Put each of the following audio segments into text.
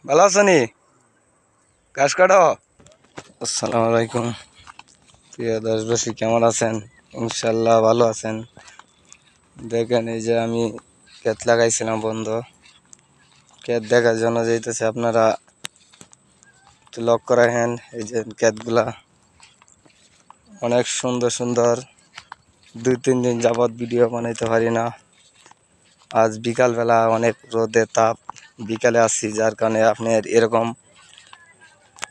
ভালো আছো নি? ঘাস কাটো। আসসালামু আলাইকুম প্রিয় দেশবাসী, কেমন আছেন? ইনশাল্লাহ ভালো আছেন। দেখেন, এই যে আমি ক্ষেত লাগাইছিলাম বন্ধু, ক্ষেত দেখার জন্য যাইতেছে। আপনারা একটু লক্ষ্য রাখেন, এই যে ক্ষেতগুলা অনেক সুন্দর সুন্দর। 2-3 দিন যাবৎ ভিডিও বানাইতে পারি না। আজ বিকালবেলা অনেক রোদের তাপ, বিকালে আসছি, যার কারণে আপনার এরকম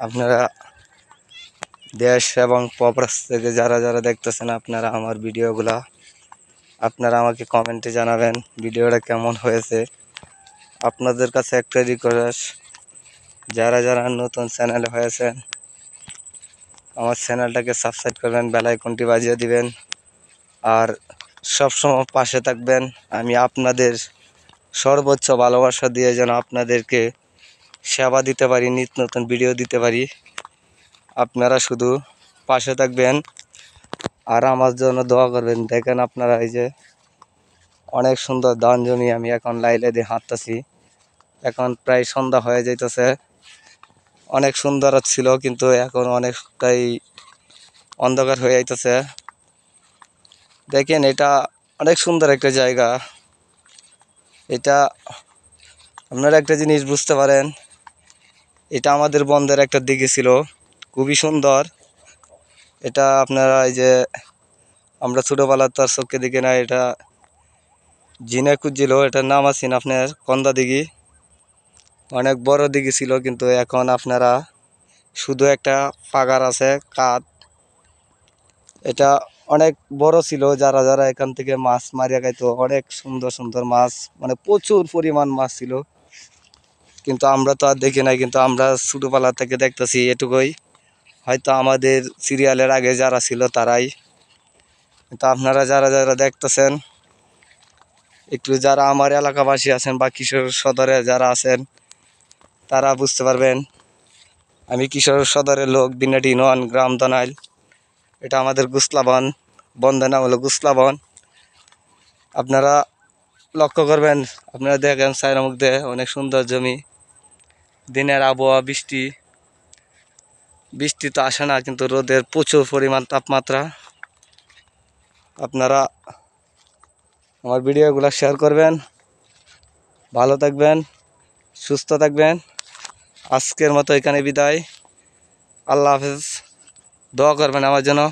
আপনারা দেশ এবং প্রবাস থেকে যারা যারা দেখতেছেন আপনারা আমার ভিডিওগুলা, আপনারা আমাকে কমেন্টে জানাবেন ভিডিওটা কেমন হয়েছে। আপনাদের কাছে একটা রিকোয়েস্ট, যারা যারা নতুন চ্যানেলে হয়েছেন আমার চ্যানেলটাকে সাবস্ক্রাইব করবেন, বেল আইকনটি বাজিয়ে দিবেন, আর সবসময় পাশে থাকবেন। আমি আপনাদের সর্বোচ্চ ভালোবাসা দিয়ে যেন আপনাদেরকে সেবা দিতে পারি, নিত্য নতুন ভিডিও দিতে পারি। আপনারা শুধু পাশে থাকবেন আর আমার জন্য দোয়া করবেন। দেখেন আপনারা, এই যে অনেক সুন্দর ধান জমি, আমি এখন লাইলে দিয়ে হাঁটতেছি। এখন প্রায় সন্ধ্যা হয়ে যাইতেছে। অনেক সুন্দর ছিল, কিন্তু এখন অনেকটাই অন্ধকার হয়ে যাইতেছে। দেখেন, এটা অনেক সুন্দর একটা জায়গা। এটা আপনারা একটা জিনিস বুঝতে পারেন, এটা আমাদের বন্ধের একটা দিকে ছিল, খুবই সুন্দর। এটা আপনারা, এই যে আমরা ছোটোবেলার তার চোখে দিকে না, এটা জিনে খুঁজছিল, এটার নাম আছেন আপনার কন্দা দিঘি। অনেক বড় দিঘি ছিল, কিন্তু এখন আপনারা শুধু একটা পাগার আছে, কাত। এটা অনেক বড় ছিল, যারা যারা এখান থেকে মাছ মারিয়া খাইতো, অনেক সুন্দর সুন্দর মাছ, মানে প্রচুর পরিমাণ মাছ ছিল। কিন্তু আমরা তো আর দেখি নাই, কিন্তু আমরা ছোটোবেলা থেকে দেখতেছি এটুকুই। হয়তো আমাদের সিরিয়ালের আগে যারা ছিল তারাই। কিন্তু আপনারা যারা যারা দেখতেছেন, একটু যারা আমার এলাকাবাসী আছেন বা কিশোর সদরে যারা আছেন, তারা বুঝতে পারবেন। আমি কিশোর সদরের লোক, বিনাটি ইউনিয়ন, গ্রাম দনাইল। এটা আমাদের গুসলাবন, বন্ধের নাম হলো গুসলাবন। আপনারা লক্ষ্য করবেন, আপনারা দেখেন সাইরের মধ্যে অনেক সুন্দর জমি। দিনের আবহাওয়া বৃষ্টি, বৃষ্টি তো আসে না, কিন্তু রোদের প্রচুর পরিমাণ তাপমাত্রা। আপনারা আমার ভিডিওগুলো শেয়ার করবেন, ভালো থাকবেন, সুস্থ থাকবেন। আজকের মতো এখানে বিদায়। আল্লাহ হাফেজ। দোয়া করবেন আমার জন্য।